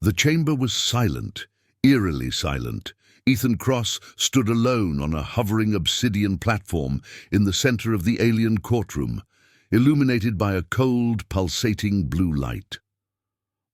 The chamber was silent, eerily silent. Ethan Cross stood alone on a hovering obsidian platform in the center of the alien courtroom, illuminated by a cold, pulsating blue light.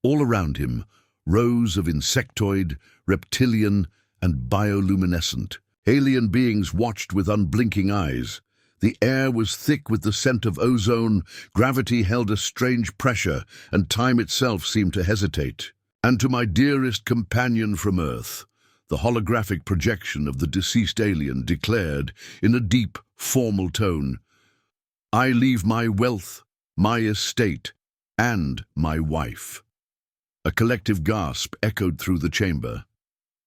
All around him, rows of insectoid, reptilian, and bioluminescent alien beings watched with unblinking eyes. The air was thick with the scent of ozone, gravity held a strange pressure, and time itself seemed to hesitate. And to my dearest companion from Earth, the holographic projection of the deceased alien declared, in a deep, formal tone, "I leave my wealth, my estate, and my wife." A collective gasp echoed through the chamber.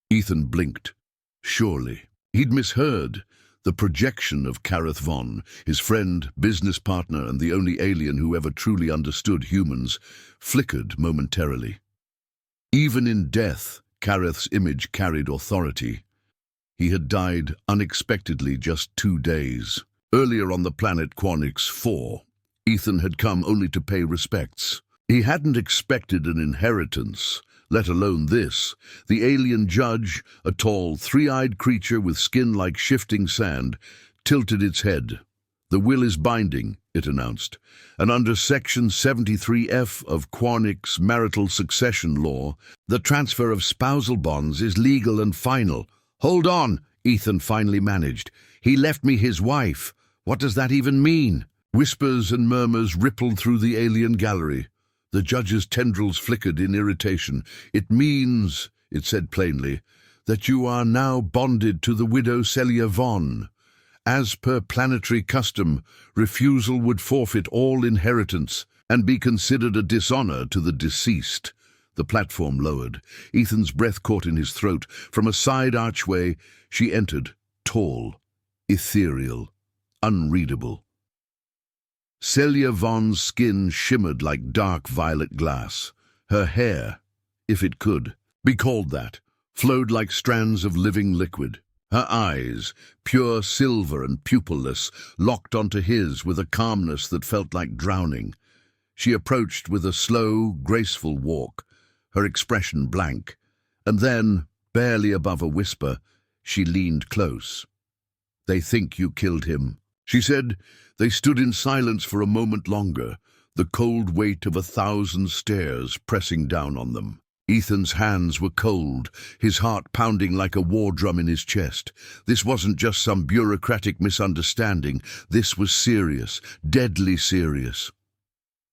Ethan blinked. Surely. He'd misheard. The projection of Kareth Von, his friend, business partner, and the only alien who ever truly understood humans, flickered momentarily. Even in death, Kareth's image carried authority. He had died unexpectedly just 2 days. Earlier on the planet Quanix 4, Ethan had come only to pay respects. He hadn't expected an inheritance, let alone this. The alien judge, a tall, three-eyed creature with skin like shifting sand, tilted its head. "The will is binding," it announced, "and under Section 73F of Quanix marital succession law, the transfer of spousal bonds is legal and final." "Hold on," Ethan finally managed. "He left me his wife. What does that even mean?" Whispers and murmurs rippled through the alien gallery. The judge's tendrils flickered in irritation. "It means," it said plainly, "that you are now bonded to the widow Celia Von. As per planetary custom, refusal would forfeit all inheritance and be considered a dishonor to the deceased." The platform lowered. Ethan's breath caught in his throat. From a side archway, she entered, tall, ethereal, unreadable. Celia Von's skin shimmered like dark violet glass. Her hair, if it could be called that, flowed like strands of living liquid. Her eyes, pure silver and pupilless, locked onto his with a calmness that felt like drowning. She approached with a slow, graceful walk, her expression blank, and then, barely above a whisper, she leaned close. "They think you killed him," she said. They stood in silence for a moment longer, the cold weight of 1,000 stares pressing down on them. Ethan's hands were cold, his heart pounding like a war drum in his chest. This wasn't just some bureaucratic misunderstanding. This was serious, deadly serious.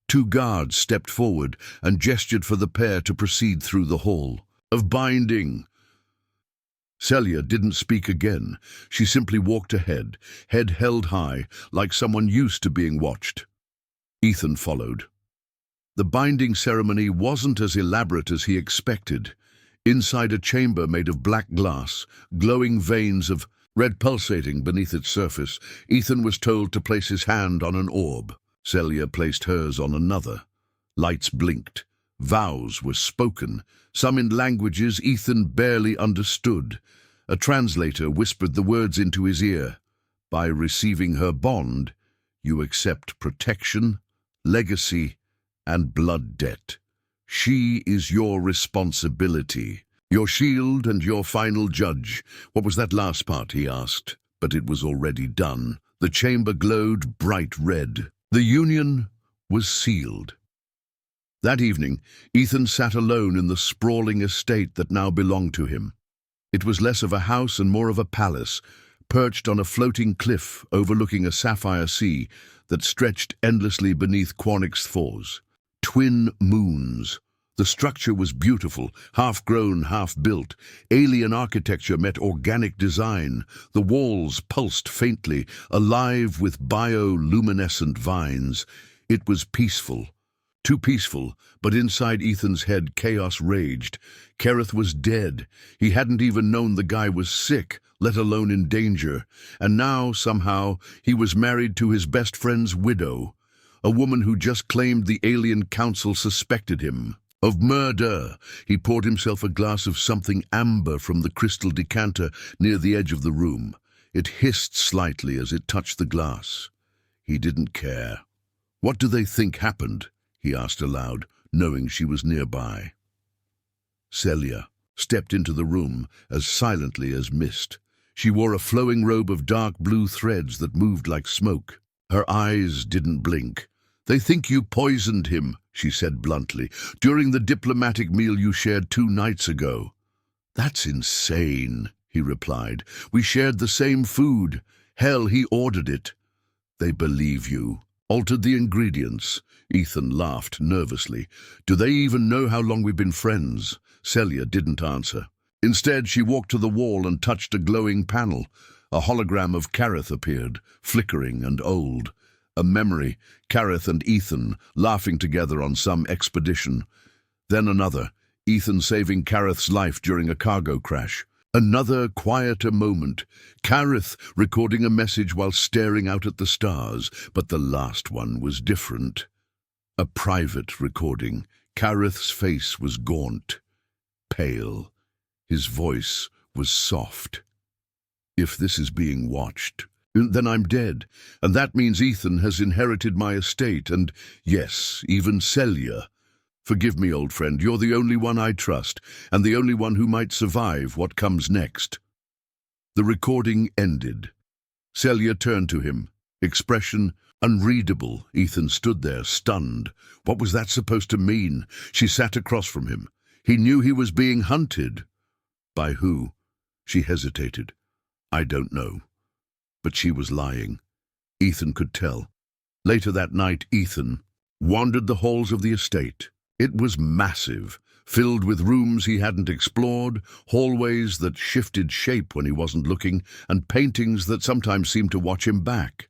2 guards stepped forward and gestured for the pair to proceed through the hall. "Of binding." Celia didn't speak again. She simply walked ahead, head held high, like someone used to being watched. Ethan followed. The binding ceremony wasn't as elaborate as he expected. Inside a chamber made of black glass, glowing veins of red pulsating beneath its surface, Ethan was told to place his hand on an orb. Celia placed hers on another. Lights blinked. Vows were spoken, some in languages Ethan barely understood. A translator whispered the words into his ear. "By receiving her bond, you accept protection, legacy, and blood debt. She is your responsibility, your shield and your final judge." "What was that last part?" he asked, but it was already done. The chamber glowed bright red. The union was sealed. That evening, Ethan sat alone in the sprawling estate that now belonged to him. It was less of a house and more of a palace, perched on a floating cliff overlooking a sapphire sea that stretched endlessly beneath Quanix 4's. Twin moons. The structure was beautiful, half-grown, half-built. Alien architecture met organic design. The walls pulsed faintly, alive with bioluminescent vines. It was peaceful. Too peaceful, but inside Ethan's head chaos raged. Kareth was dead. He hadn't even known the guy was sick, let alone in danger. And now, somehow, he was married to his best friend's widow, a woman who just claimed the alien council suspected him of murder. He poured himself a glass of something amber from the crystal decanter near the edge of the room. It hissed slightly as it touched the glass. He didn't care. "What do they think happened?" he asked aloud, knowing she was nearby. Celia stepped into the room as silently as mist. She wore a flowing robe of dark blue threads that moved like smoke. Her eyes didn't blink. "They think you poisoned him," she said bluntly, "during the diplomatic meal you shared 2 nights ago." "That's insane," he replied. "We shared the same food. Hell, he ordered it." "They believe you. Altered the ingredients." Ethan laughed nervously. "Do they even know how long we've been friends?" Celia didn't answer. Instead, she walked to the wall and touched a glowing panel. A hologram of Kareth appeared, flickering and old. A memory, Kareth and Ethan laughing together on some expedition. Then another, Ethan saving Kareth's life during a cargo crash. Another quieter moment, Kareth recording a message while staring out at the stars, but the last one was different. A private recording. Kareth's face was gaunt, pale. His voice was soft. "If this is being watched, then I'm dead, and that means Ethan has inherited my estate, and, yes, even Celia. Forgive me, old friend, you're the only one I trust, and the only one who might survive what comes next." The recording ended. Celia turned to him, expression unreadable. Ethan stood there, stunned. What was that supposed to mean? She sat across from him. He knew he was being hunted. By who? She hesitated. "I don't know." But she was lying. Ethan could tell. Later that night, Ethan wandered the halls of the estate. It was massive, filled with rooms he hadn't explored, hallways that shifted shape when he wasn't looking, and paintings that sometimes seemed to watch him back.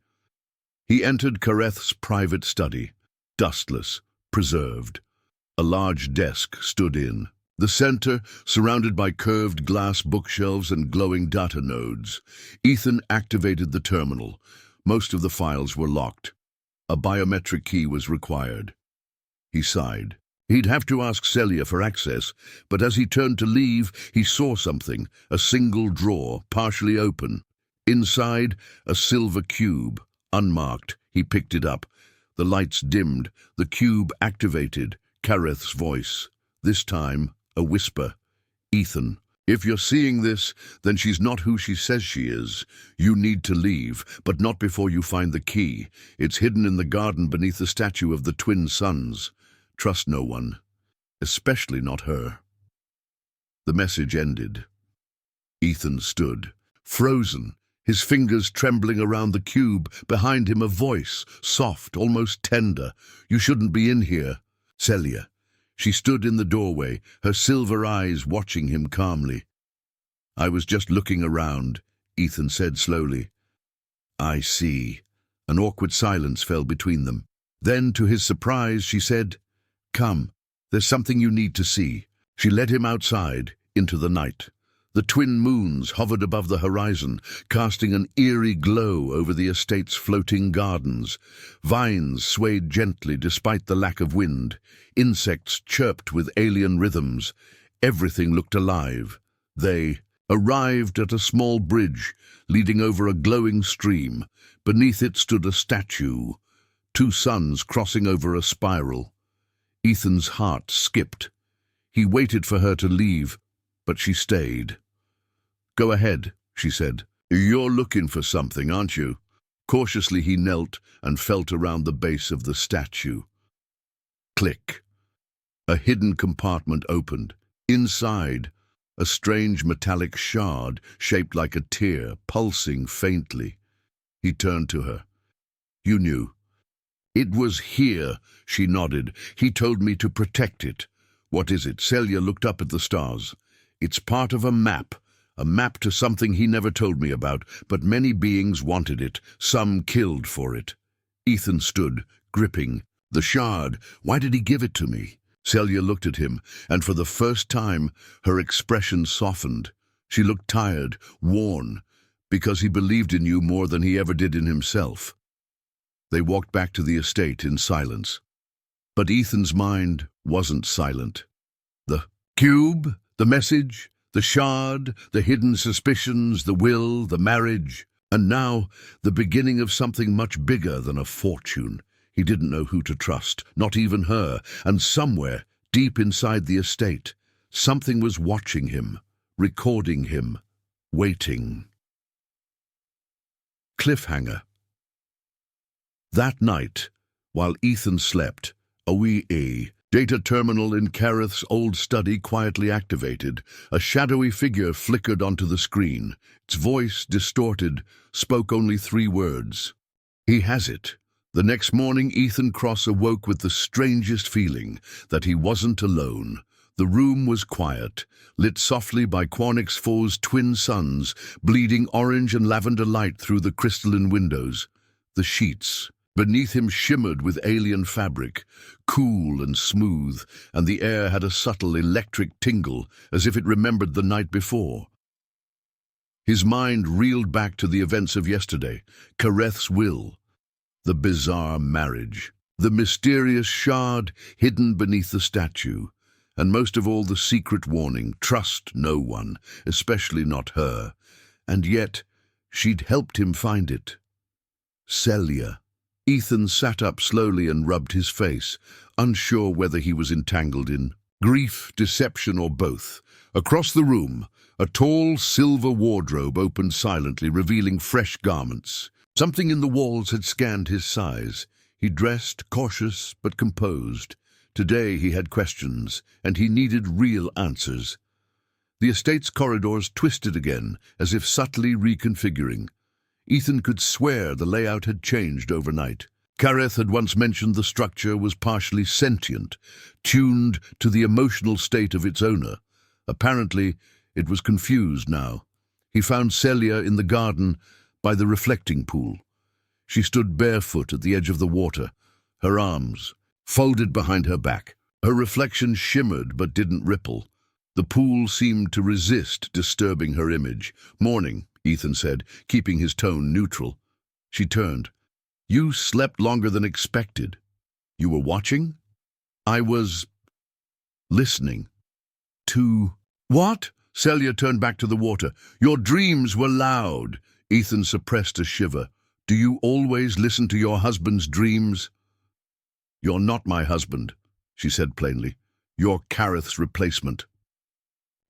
He entered Kareth's private study, dustless, preserved. A large desk stood in the center, surrounded by curved glass bookshelves and glowing data nodes. Ethan activated the terminal. Most of the files were locked. A biometric key was required. He sighed. He'd have to ask Celia for access, but as he turned to leave, he saw something, a single drawer, partially open. Inside, a silver cube, unmarked. He picked it up. The lights dimmed, the cube activated. Kareth's voice. This time, a whisper. "Ethan, if you're seeing this, then she's not who she says she is. You need to leave, but not before you find the key. It's hidden in the garden beneath the statue of the twin suns. Trust no one, especially not her." The message ended. Ethan stood, frozen, his fingers trembling around the cube. Behind him a voice, soft, almost tender. "You shouldn't be in here." Celia. She stood in the doorway, her silver eyes watching him calmly. "I was just looking around," Ethan said slowly. "I see." An awkward silence fell between them. Then, to his surprise, she said, "Come, there's something you need to see." She led him outside, into the night. The twin moons hovered above the horizon, casting an eerie glow over the estate's floating gardens. Vines swayed gently despite the lack of wind. Insects chirped with alien rhythms. Everything looked alive. They arrived at a small bridge leading over a glowing stream. Beneath it stood a statue, 2 suns crossing over a spiral. Ethan's heart skipped. He waited for her to leave, but she stayed. "Go ahead," she said. "You're looking for something, aren't you?" Cautiously he knelt and felt around the base of the statue. Click. A hidden compartment opened. Inside, a strange metallic shard shaped like a tear, pulsing faintly. He turned to her. "You knew." "It was here," she nodded. "He told me to protect it." "What is it?" Celia looked up at the stars. "It's part of a map to something he never told me about, but many beings wanted it. Some killed for it." Ethan stood, gripping. "The shard, why did he give it to me?" Celia looked at him, and for the first time, her expression softened. She looked tired, worn, because he believed in you more than he ever did in himself. They walked back to the estate in silence. But Ethan's mind wasn't silent. The cube, the message, the shard, the hidden suspicions, the will, the marriage, and now the beginning of something much bigger than a fortune. He didn't know who to trust, not even her, and somewhere, deep inside the estate, Something was watching him, recording him, waiting. Cliffhanger. That night, while Ethan slept, a data terminal in Kareth's old study quietly activated. A shadowy figure flickered onto the screen. Its voice, distorted, spoke only 3 words. He has it. The next morning, Ethan Cross awoke with the strangest feeling that he wasn't alone. The room was quiet, lit softly by Quanix 4's twin suns, bleeding orange and lavender light through the crystalline windows. The sheets beneath him shimmered with alien fabric, cool and smooth, and the air had a subtle electric tingle, as if it remembered the night before. His mind reeled back to the events of yesterday, Kareth's will, the bizarre marriage, the mysterious shard hidden beneath the statue, and most of all the secret warning, trust no one, especially not her. And yet, she'd helped him find it. Celia. Ethan sat up slowly and rubbed his face, unsure whether he was entangled in grief, deception, or both. Across the room, a tall silver wardrobe opened silently, revealing fresh garments. Something in the walls had scanned his size. He dressed, cautious but composed. Today he had questions, and he needed real answers. The estate's corridors twisted again, as if subtly reconfiguring. Ethan could swear the layout had changed overnight. Kareth had once mentioned the structure was partially sentient, tuned to the emotional state of its owner. Apparently, it was confused now. He found Celia in the garden by the reflecting pool. She stood barefoot at the edge of the water, her arms folded behind her back. Her reflection shimmered but didn't ripple. The pool seemed to resist disturbing her image. "Morning," Ethan said, keeping his tone neutral. She turned. "You slept longer than expected. You were watching?" "I was listening." "To what?" Celia turned back to the water. "Your dreams were loud." Ethan suppressed a shiver. "Do you always listen to your husband's dreams?" "You're not my husband," she said plainly. "You're Kareth's replacement."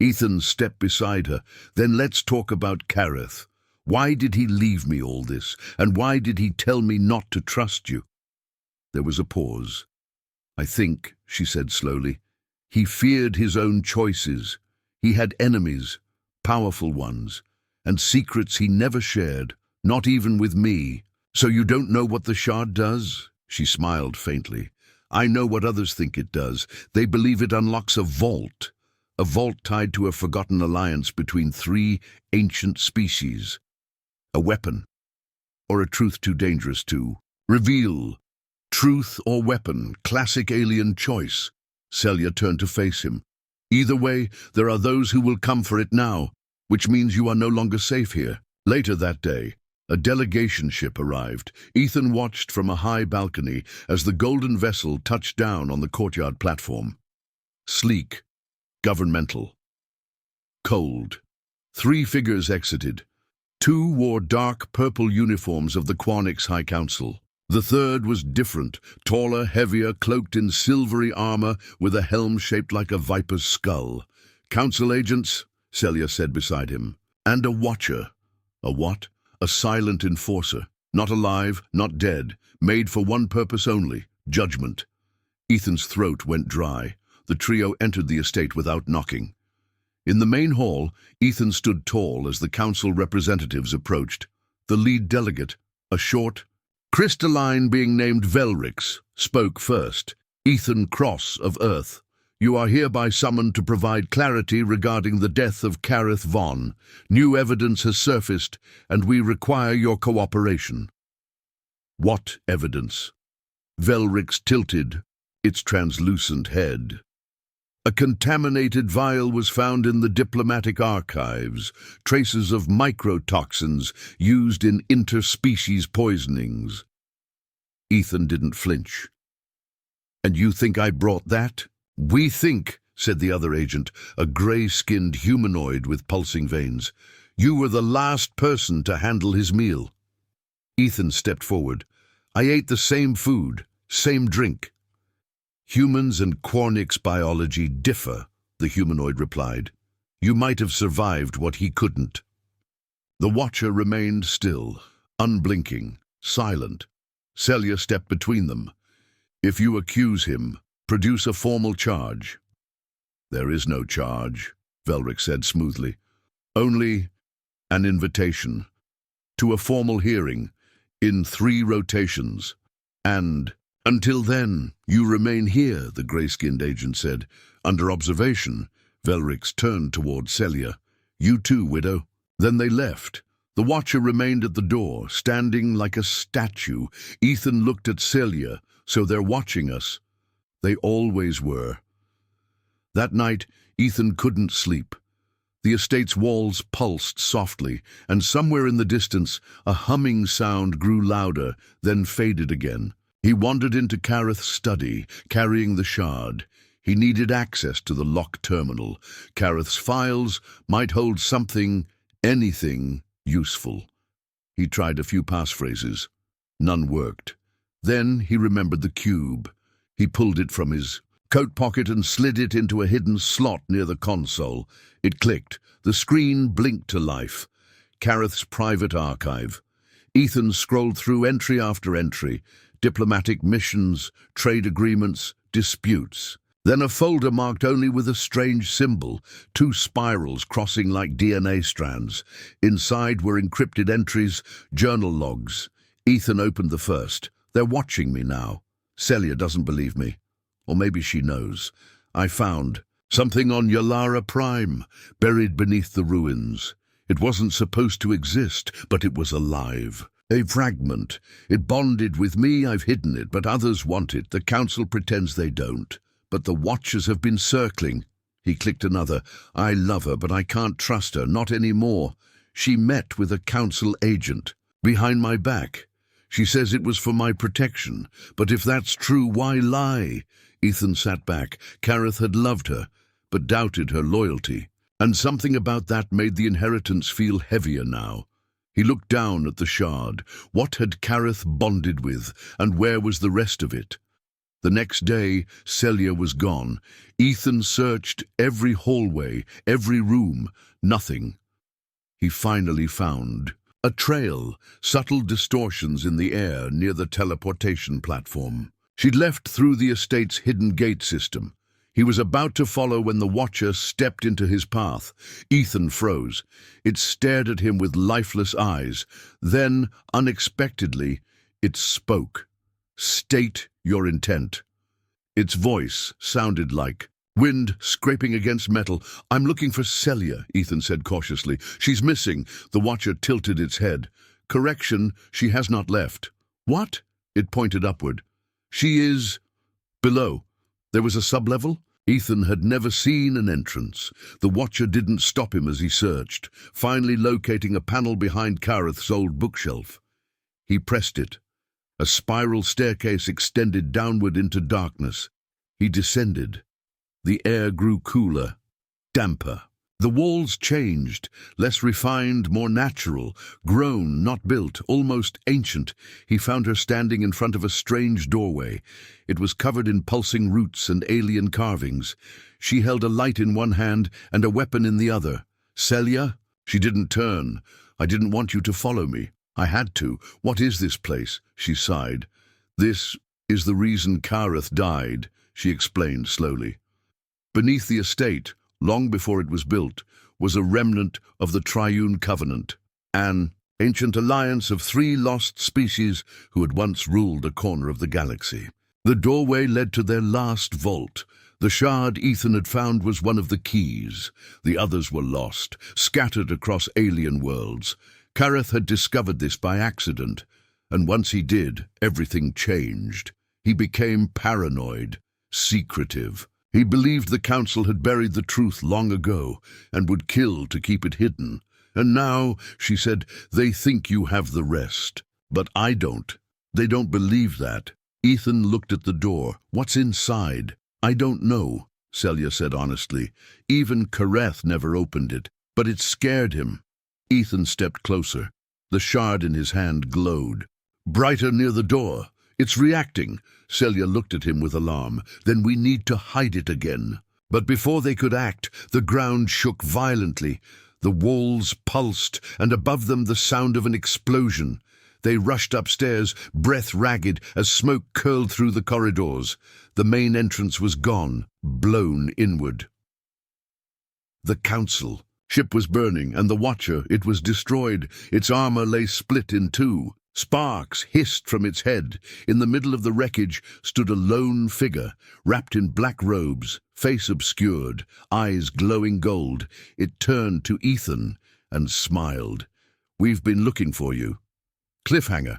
Ethan stepped beside her. "Then let's talk about Kareth. Why did he leave me all this? And why did he tell me not to trust you?" There was a pause. "I think," she said slowly, "he feared his own choices. He had enemies, powerful ones, and secrets he never shared, not even with me. So you don't know what the shard does?" She smiled faintly. "I know what others think it does. They believe it unlocks a vault tied to a forgotten alliance between 3 ancient species. A weapon, or a truth too dangerous to reveal. Truth or weapon, classic alien choice." Celia turned to face him. "Either way, there are those who will come for it now, which means you are no longer safe here." Later that day, a delegation ship arrived. Ethan watched from a high balcony as the golden vessel touched down on the courtyard platform. Sleek, governmental, cold. 3 figures exited. 2 wore dark purple uniforms of the Quanix High Council. The third was different, taller, heavier, cloaked in silvery armor with a helm shaped like a viper's skull. "Council agents," Celia said beside him. "And a watcher." "A what?" "A silent enforcer. Not alive, not dead. Made for one purpose only, judgment." Ethan's throat went dry. The trio entered the estate without knocking. In the main hall, Ethan stood tall as the council representatives approached. The lead delegate, a short, crystalline being named Velrix, spoke first. "Ethan Cross of Earth, you are hereby summoned to provide clarity regarding the death of Kareth Vaughn. New evidence has surfaced, and we require your cooperation." "What evidence?" Velrix tilted its translucent head. "A contaminated vial was found in the diplomatic archives, traces of microtoxins used in interspecies poisonings." Ethan didn't flinch. "And you think I brought that?" "We think," said the other agent, a gray-skinned humanoid with pulsing veins. "You were the last person to handle his meal." Ethan stepped forward. "I ate the same food, same drink." "Humans and Quanix biology differ," the humanoid replied. "You might have survived what he couldn't." The Watcher remained still, unblinking, silent. Celia stepped between them. "If you accuse him, produce a formal charge." "There is no charge," Velric said smoothly. "Only an invitation to a formal hearing in 3 rotations. And until then, you remain here," the gray-skinned agent said. "Under observation." Velric turned toward Celia. "You too, widow." Then they left. The Watcher remained at the door, standing like a statue. Ethan looked at Celia. "So they're watching us." They always were. That night, Ethan couldn't sleep. The estate's walls pulsed softly, and somewhere in the distance, a humming sound grew louder, then faded again. He wandered into Kareth's study, carrying the shard. He needed access to the locked terminal. Kareth's files might hold something, anything, useful. He tried a few passphrases. None worked. Then he remembered the cube. He pulled it from his coat pocket and slid it into a hidden slot near the console. It clicked. The screen blinked to life. Kareth's private archive. Ethan scrolled through entry after entry. Diplomatic missions, trade agreements, disputes. Then a folder marked only with a strange symbol, 2 spirals crossing like DNA strands. Inside were encrypted entries, journal logs. Ethan opened the first. "They're watching me now. Celia doesn't believe me. Or maybe she knows. I found something on Yalara Prime, buried beneath the ruins. It wasn't supposed to exist, but it was alive. A fragment. It bonded with me, I've hidden it, but others want it. The Council pretends they don't. But the Watchers have been circling." He clicked another. "I love her, but I can't trust her, not anymore. She met with a Council agent. Behind my back. She says it was for my protection. But if that's true, why lie?" Ethan sat back. Kareth had loved her, but doubted her loyalty. And something about that made the inheritance feel heavier now. He looked down at the shard. What had Kareth bonded with, and where was the rest of it? The next day, Celia was gone. Ethan searched every hallway, every room. Nothing. He finally found a trail, subtle distortions in the air near the teleportation platform. She'd left through the estate's hidden gate system. He was about to follow when the Watcher stepped into his path. Ethan froze. It stared at him with lifeless eyes. Then, unexpectedly, it spoke. "State your intent." Its voice sounded like wind scraping against metal. "I'm looking for Celia," Ethan said cautiously. "She's missing." The Watcher tilted its head. "Correction, she has not left." "What?" It pointed upward. "She is below." There was a sublevel? Ethan had never seen an entrance. The Watcher didn't stop him as he searched, finally locating a panel behind Kareth's old bookshelf. He pressed it. A spiral staircase extended downward into darkness. He descended. The air grew cooler, damper. The walls changed, less refined, more natural, grown, not built, almost ancient. He found her standing in front of a strange doorway. It was covered in pulsing roots and alien carvings. She held a light in one hand and a weapon in the other. "Celia?" She didn't turn. "I didn't want you to follow me. I had to. What is this place?" She sighed. "This is the reason Kareth died," she explained slowly. Beneath the estate, long before it was built, was a remnant of the Triune Covenant, an ancient alliance of 3 lost species who had once ruled a corner of the galaxy. The doorway led to their last vault. The shard Ethan had found was one of the keys. The others were lost, scattered across alien worlds. Kareth had discovered this by accident, and once he did, everything changed. He became paranoid, secretive. He believed the Council had buried the truth long ago and would kill to keep it hidden. "And now," she said, "they think you have the rest. But I don't. They don't believe that." Ethan looked at the door. "What's inside?" "I don't know," Celia said honestly. "Even Kareth never opened it, but it scared him." Ethan stepped closer. The shard in his hand glowed. "Brighter near the door. It's reacting." Celia looked at him with alarm. "Then we need to hide it again." But before they could act, the ground shook violently. The walls pulsed, and above them the sound of an explosion. They rushed upstairs, breath ragged, as smoke curled through the corridors. The main entrance was gone, blown inward. The Council. Ship was burning, and the Watcher, it was destroyed. Its armor lay split in two. Sparks hissed from its head. In the middle of the wreckage stood a lone figure, wrapped in black robes, face obscured, eyes glowing gold. It turned to Ethan and smiled. "We've been looking for you." Cliffhanger.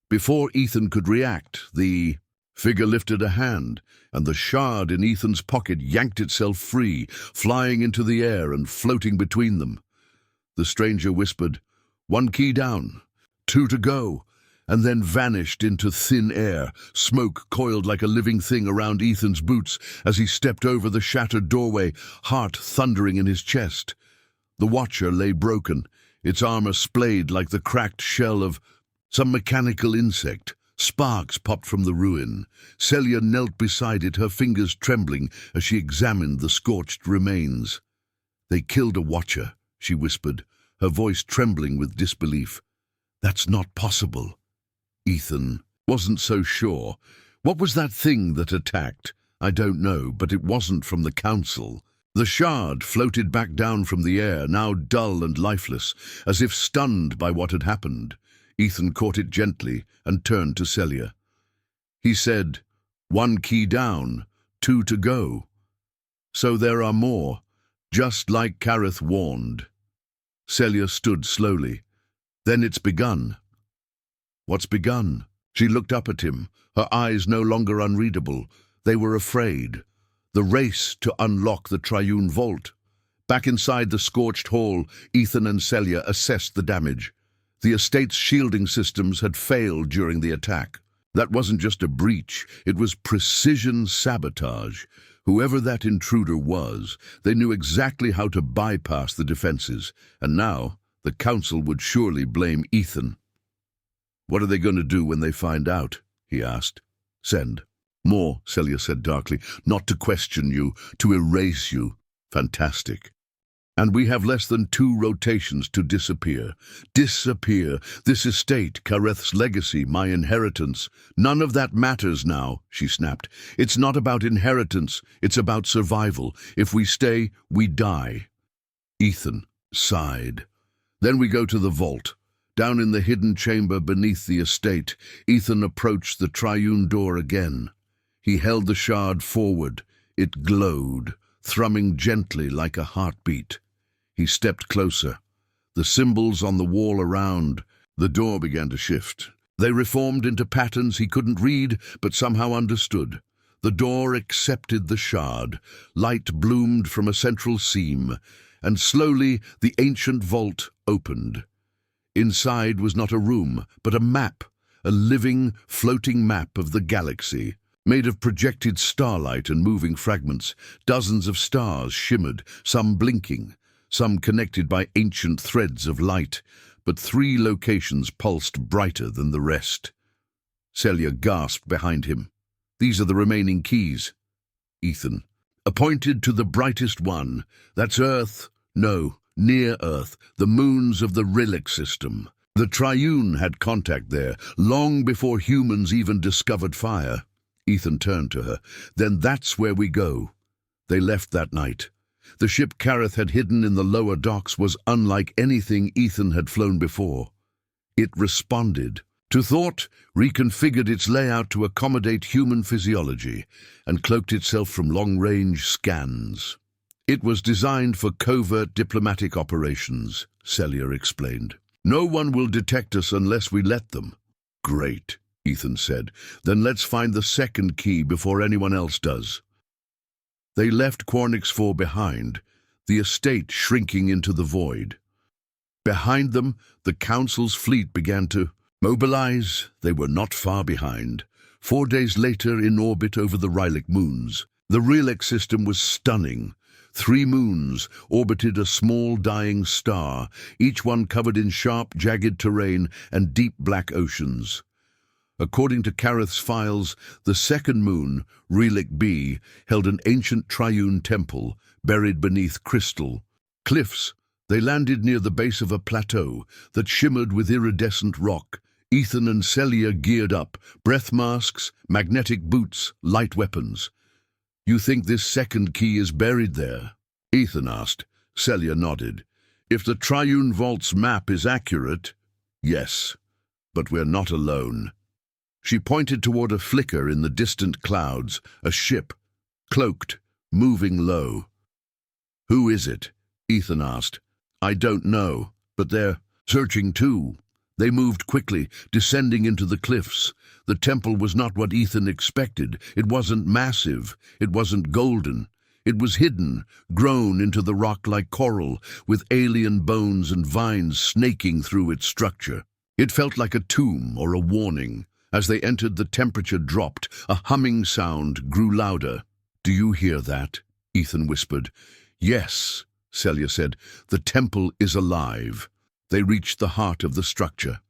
Before Ethan could react, the figure lifted a hand, and the shard in Ethan's pocket yanked itself free, flying into the air and floating between them. The stranger whispered, "One key down, 2 to go," and then vanished into thin air. Smoke coiled like a living thing around Ethan's boots as he stepped over the shattered doorway, heart thundering in his chest. The Watcher lay broken, its armor splayed like the cracked shell of some mechanical insect. Sparks popped from the ruin. Celia knelt beside it, her fingers trembling as she examined the scorched remains. "They killed a Watcher," she whispered, her voice trembling with disbelief. "That's not possible." Ethan wasn't so sure. What was that thing that attacked? "I don't know, but it wasn't from the Council." The shard floated back down from the air, now dull and lifeless, as if stunned by what had happened. Ethan caught it gently and turned to Celia. He said, "1 key down, 2 to go. So there are more, just like Kareth warned." Celia stood slowly. "Then it's begun." "What's begun?" She looked up at him, her eyes no longer unreadable. They were afraid. The race to unlock the Triune Vault. Back inside the scorched hall, Ethan and Celia assessed the damage. The estate's shielding systems had failed during the attack. That wasn't just a breach, it was precision sabotage. Whoever that intruder was, they knew exactly how to bypass the defenses, and now the Council would surely blame Ethan. "What are they going to do when they find out?" he asked. "Send more," Celia said darkly. "Not to question you, to erase you." "Fantastic. And we have less than 2 rotations to disappear. Disappear. This estate, Kareth's legacy, my inheritance. None of that matters now," she snapped. "It's not about inheritance, it's about survival. If we stay, we die." Ethan sighed. "Then we go to the vault." Down in the hidden chamber beneath the estate, Ethan approached the Triune door again. He held the shard forward. It glowed, thrumming gently like a heartbeat. He stepped closer. The symbols on the wall around, the door began to shift. They reformed into patterns he couldn't read, but somehow understood. The door accepted the shard. Light bloomed from a central seam, and slowly the ancient vault opened. Inside was not a room, but a map, a living, floating map of the galaxy. Made of projected starlight and moving fragments, dozens of stars shimmered, some blinking, some connected by ancient threads of light, but 3 locations pulsed brighter than the rest. Celia gasped behind him. "These are the remaining keys." Ethan. "Appointed to the brightest one. That's Earth. No, near Earth, the moons of the Relic system. The Triune had contact there, long before humans even discovered fire." Ethan turned to her. "Then that's where we go." They left that night. The ship Kareth had hidden in the lower docks was unlike anything Ethan had flown before. It responded to thought, reconfigured its layout to accommodate human physiology, and cloaked itself from long-range scans. "It was designed for covert diplomatic operations," Celia explained. "No one will detect us unless we let them." "Great," Ethan said. "Then let's find the second key before anyone else does." They left Quarnix 4 behind, the estate shrinking into the void. Behind them, the Council's fleet began to mobilize. They were not far behind. 4 days later, in orbit over the Relic moons, the Relic system was stunning. 3 moons orbited a small dying star, each one covered in sharp, jagged terrain and deep black oceans. According to Kareth's files, the second moon, Relic B, held an ancient triune temple buried beneath crystal cliffs. They landed near the base of a plateau that shimmered with iridescent rock. Ethan and Celia geared up, breath masks, magnetic boots, light weapons. "You think this second key is buried there?" Ethan asked. Celia nodded. "If the Triune Vault's map is accurate, yes. But we're not alone." She pointed toward a flicker in the distant clouds, a ship, cloaked, moving low. "Who is it?" Ethan asked. "I don't know, but they're searching too." They moved quickly, descending into the cliffs. The temple was not what Ethan expected. It wasn't massive. It wasn't golden. It was hidden, grown into the rock like coral, with alien bones and vines snaking through its structure. It felt like a tomb or a warning. As they entered, the temperature dropped. A humming sound grew louder. "Do you hear that?" Ethan whispered. "Yes," Celia said. "The temple is alive." They reached the heart of the structure.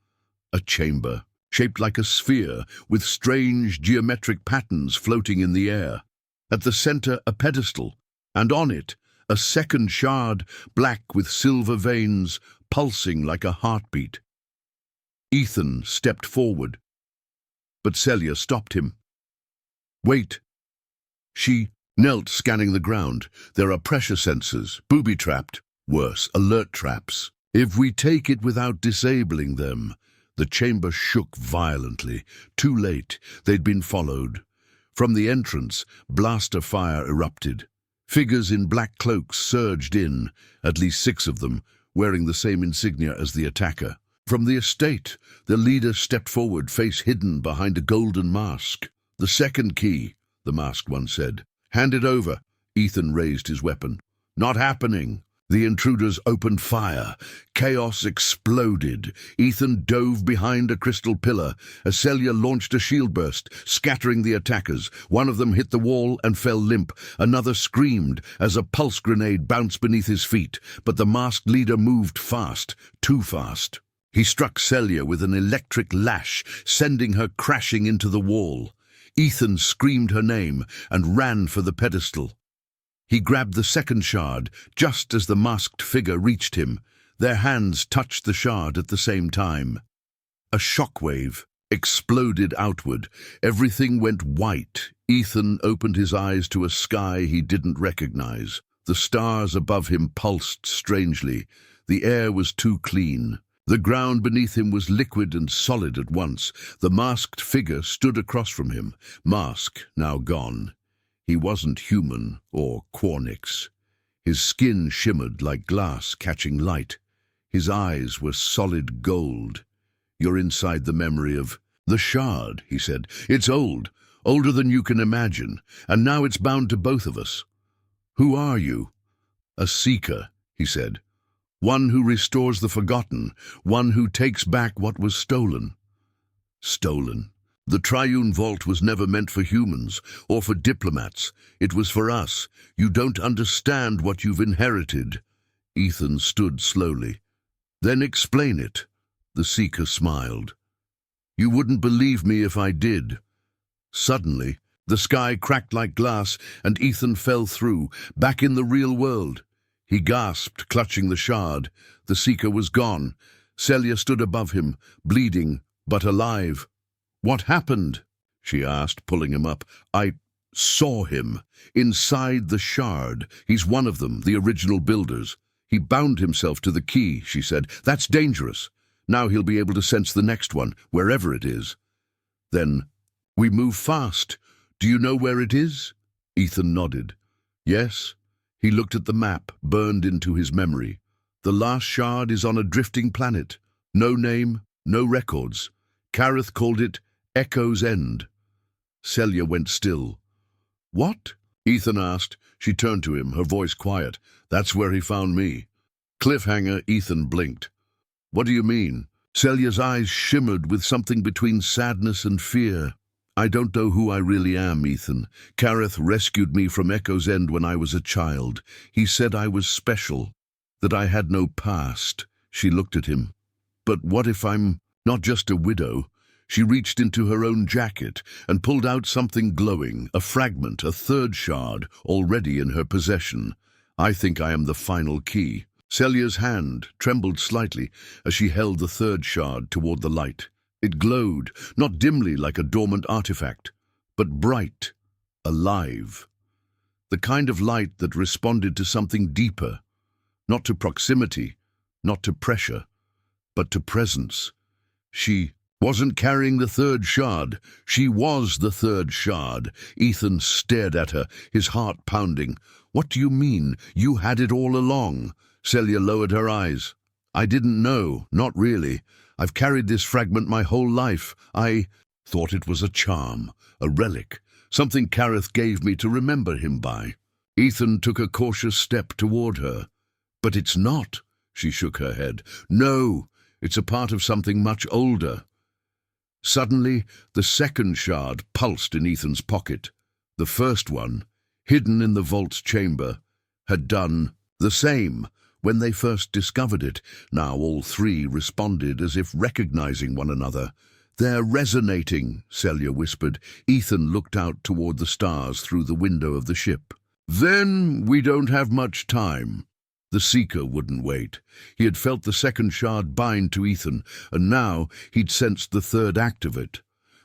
A chamber, shaped like a sphere, with strange geometric patterns floating in the air. At the center, a pedestal, and on it, a second shard, black with silver veins, pulsing like a heartbeat. Ethan stepped forward, but Celia stopped him. "Wait." She knelt, scanning the ground. "There are pressure sensors, booby-trapped, worse, alert traps. If we take it without disabling them..." The chamber shook violently. Too late, they'd been followed. From the entrance, blaster fire erupted. Figures in black cloaks surged in, at least 6 of them, wearing the same insignia as the attacker. From the estate, the leader stepped forward, face hidden behind a golden mask. "The second key," the masked one said. "Hand it over." Ethan raised his weapon. "Not happening." The intruders opened fire. Chaos exploded. Ethan dove behind a crystal pillar. Celia launched a shield burst, scattering the attackers. One of them hit the wall and fell limp. Another screamed as a pulse grenade bounced beneath his feet. But the masked leader moved fast, too fast. He struck Celia with an electric lash, sending her crashing into the wall. Ethan screamed her name and ran for the pedestal. He grabbed the second shard just as the masked figure reached him. Their hands touched the shard at the same time. A shockwave exploded outward. Everything went white. Ethan opened his eyes to a sky he didn't recognize. The stars above him pulsed strangely. The air was too clean. The ground beneath him was liquid and solid at once. The masked figure stood across from him, mask now gone. He wasn't human or Quarnix. His skin shimmered like glass catching light. His eyes were solid gold. "You're inside the memory of..." "The shard," he said. "It's old, older than you can imagine, and now it's bound to both of us." "Who are you?" "A seeker," he said. "One who restores the forgotten, one who takes back what was stolen." Stolen. The Triune Vault was never meant for humans or for diplomats. It was for us. You don't understand what you've inherited." Ethan stood slowly. "Then explain it." The seeker smiled. "You wouldn't believe me if I did." Suddenly, the sky cracked like glass and Ethan fell through, back in the real world. He gasped, clutching the shard. The seeker was gone. Celia stood above him, bleeding, but alive. "What happened?" she asked, pulling him up. "I saw him. Inside the shard. He's one of them, the original builders. He bound himself to the key," she said. "That's dangerous. Now he'll be able to sense the next one, wherever it is." "Then we move fast. Do you know where it is?" Ethan nodded. "Yes." He looked at the map, burned into his memory. "The last shard is on a drifting planet. No name, no records. Kareth called it Echo's End." Celia went still. "What?" Ethan asked. She turned to him, her voice quiet. "That's where he found me." Cliffhanger. Ethan blinked. "What do you mean?" Celia's eyes shimmered with something between sadness and fear. "I don't know who I really am, Ethan. Kareth rescued me from Echo's End when I was a child. He said I was special, that I had no past." She looked at him. "But what if I'm not just a widow?" She reached into her own jacket and pulled out something glowing, a fragment, a third shard, already in her possession. I think I am the final key. Celia's hand trembled slightly as she held the third shard toward the light. It glowed, not dimly like a dormant artifact, but bright, alive. The kind of light that responded to something deeper, not to proximity, not to pressure, but to presence. She wasn't carrying the third shard. She was the third shard. Ethan stared at her, his heart pounding. What do you mean? You had it all along? Celia lowered her eyes. I didn't know, not really. I've carried this fragment my whole life. I thought it was a charm, a relic, something Kareth gave me to remember him by. Ethan took a cautious step toward her. But it's not, she shook her head. No, it's a part of something much older. Suddenly, the second shard pulsed in Ethan's pocket. The first one, hidden in the vault's chamber, had done the same when they first discovered it. Now all three responded as if recognizing one another. They're resonating, Celia whispered. Ethan looked out toward the stars through the window of the ship. Then we don't have much time. The Seeker wouldn't wait. He had felt the second shard bind to Ethan, and now he'd sensed the third act of it.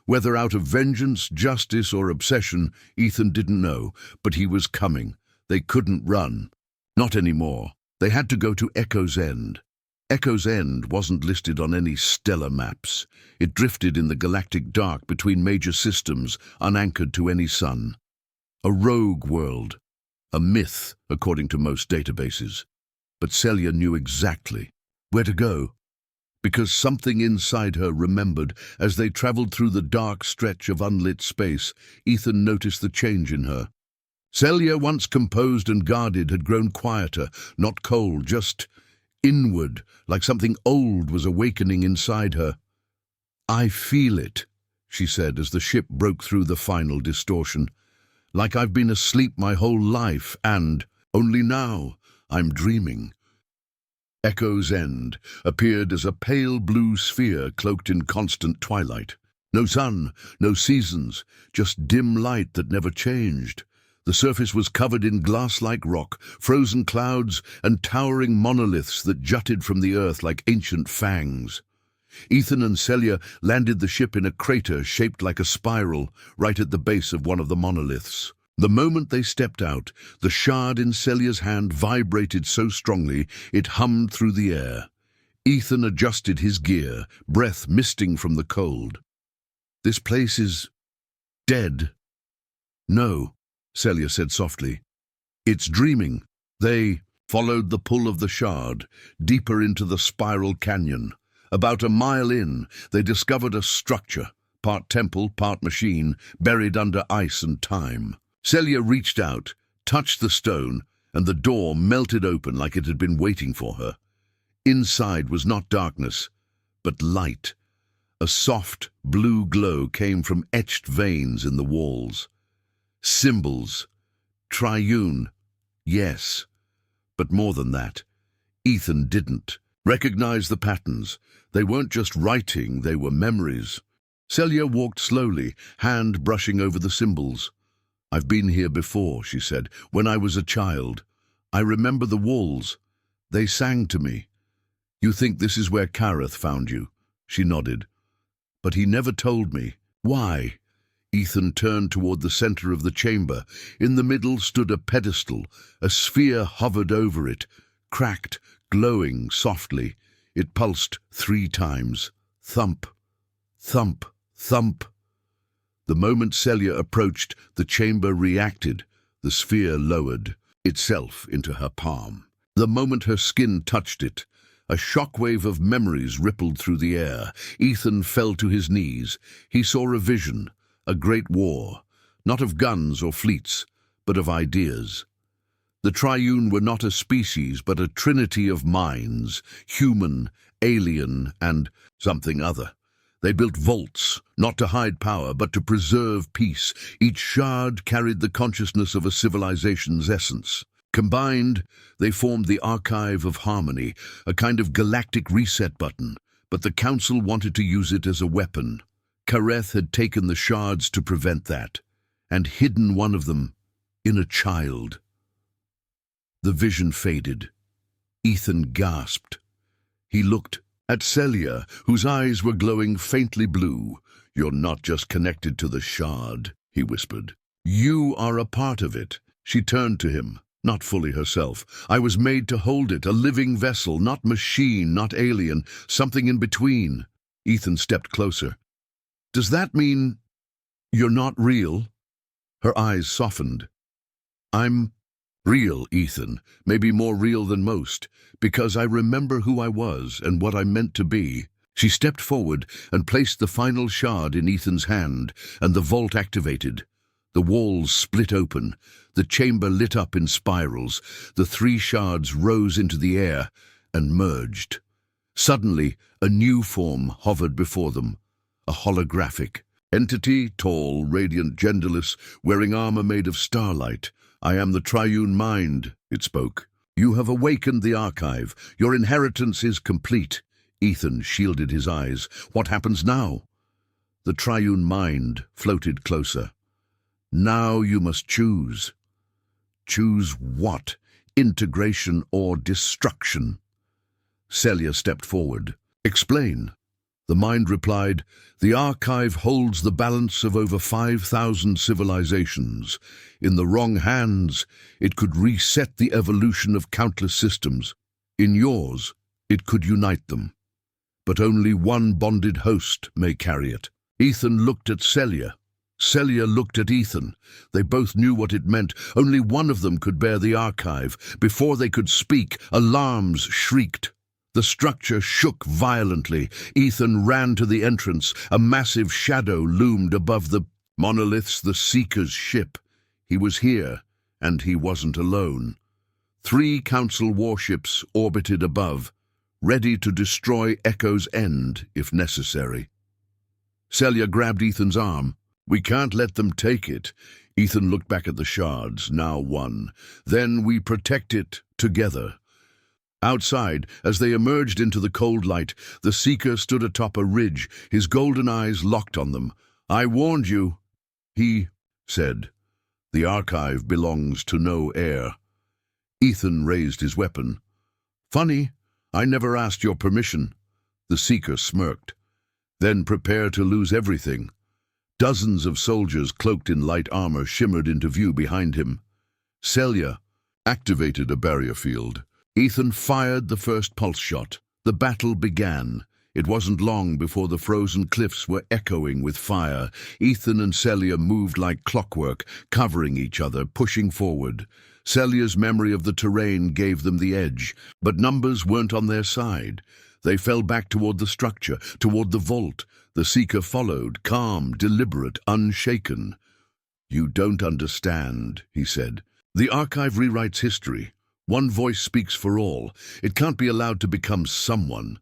Whether out of vengeance, justice, or obsession, Ethan didn't know, but he was coming. They couldn't run. Not anymore. They had to go to Echo's End. Echo's End wasn't listed on any stellar maps. It drifted in the galactic dark between major systems, unanchored to any sun. A rogue world. A myth, according to most databases. But Celia knew exactly where to go, because something inside her remembered. As they traveled through the dark stretch of unlit space, Ethan noticed the change in her. Celia, once composed and guarded, had grown quieter, not cold, just inward, like something old was awakening inside her. I feel it, she said as the ship broke through the final distortion. Like I've been asleep my whole life, and only now I'm dreaming. Echo's End appeared as a pale blue sphere cloaked in constant twilight. No sun, no seasons, just dim light that never changed. The surface was covered in glass-like rock, frozen clouds, and towering monoliths that jutted from the earth like ancient fangs. Ethan and Celia landed the ship in a crater shaped like a spiral, right at the base of one of the monoliths. The moment they stepped out, the shard in Celia's hand vibrated so strongly it hummed through the air. Ethan adjusted his gear, breath misting from the cold. This place is dead. No, Celia said softly. It's dreaming. They followed the pull of the shard, deeper into the spiral canyon. About a mile in, they discovered a structure, part temple, part machine, buried under ice and time. Celia reached out, touched the stone, and the door melted open like it had been waiting for her. Inside was not darkness, but light. A soft, blue glow came from etched veins in the walls. Symbols. Triune. Yes. But more than that. Ethan didn't recognize the patterns. They weren't just writing, they were memories. Celia walked slowly, hand brushing over the symbols. I've been here before, she said, when I was a child. I remember the walls. They sang to me. You think this is where Kareth found you? She nodded. But he never told me. Why? Ethan turned toward the center of the chamber. In the middle stood a pedestal. A sphere hovered over it, cracked, glowing softly. It pulsed 3 times. Thump, thump, thump. The moment Celia approached, the chamber reacted. The sphere lowered itself into her palm. The moment her skin touched it, a shockwave of memories rippled through the air. Ethan fell to his knees. He saw a vision, a great war, not of guns or fleets, but of ideas. The Triune were not a species, but a trinity of minds, human, alien, and something other. They built vaults, not to hide power, but to preserve peace. Each shard carried the consciousness of a civilization's essence. Combined, they formed the Archive of Harmony, a kind of galactic reset button, but the Council wanted to use it as a weapon. Kareth had taken the shards to prevent that, and hidden one of them in a child. The vision faded. Ethan gasped. He looked at Celia, whose eyes were glowing faintly blue. "You're not just connected to the shard," he whispered. "You are a part of it." She turned to him, not fully herself. "I was made to hold it, a living vessel, not machine, not alien, something in between." Ethan stepped closer. "Does that mean you're not real?" Her eyes softened. "I'm real, Ethan, maybe more real than most, because I remember who I was and what I meant to be." She stepped forward and placed the final shard in Ethan's hand, and the vault activated. The walls split open, the chamber lit up in spirals, the 3 shards rose into the air and merged. Suddenly, a new form hovered before them, a holographic entity, tall, radiant, genderless, wearing armor made of starlight. "I am the Triune Mind," it spoke. "You have awakened the archive. Your inheritance is complete." Ethan shielded his eyes. "What happens now?" The Triune Mind floated closer. "Now you must choose." "Choose what? Integration or destruction?" Celia stepped forward. "Explain." The mind replied, "The archive holds the balance of over 5,000 civilizations. In the wrong hands, it could reset the evolution of countless systems. In yours, it could unite them. But only one bonded host may carry it." Ethan looked at Celia. Celia looked at Ethan. They both knew what it meant. Only one of them could bear the archive. Before they could speak, alarms shrieked. The structure shook violently. Ethan ran to the entrance. A massive shadow loomed above the monoliths, the Seeker's ship. He was here, and he wasn't alone. 3 Council warships orbited above, ready to destroy Echo's End if necessary. Celia grabbed Ethan's arm. "We can't let them take it." Ethan looked back at the shards, now 1. "Then we protect it together." Outside, as they emerged into the cold light, the Seeker stood atop a ridge, his golden eyes locked on them. "I warned you," he said. "The archive belongs to no heir." Ethan raised his weapon. "Funny, I never asked your permission." The Seeker smirked. "Then prepare to lose everything." Dozens of soldiers cloaked in light armor shimmered into view behind him. Celia activated a barrier field. Ethan fired the first pulse shot. The battle began. It wasn't long before the frozen cliffs were echoing with fire. Ethan and Celia moved like clockwork, covering each other, pushing forward. Celia's memory of the terrain gave them the edge, but numbers weren't on their side. They fell back toward the structure, toward the vault. The Seeker followed, calm, deliberate, unshaken. "You don't understand," he said. "The archive rewrites history. One voice speaks for all. It can't be allowed to become someone."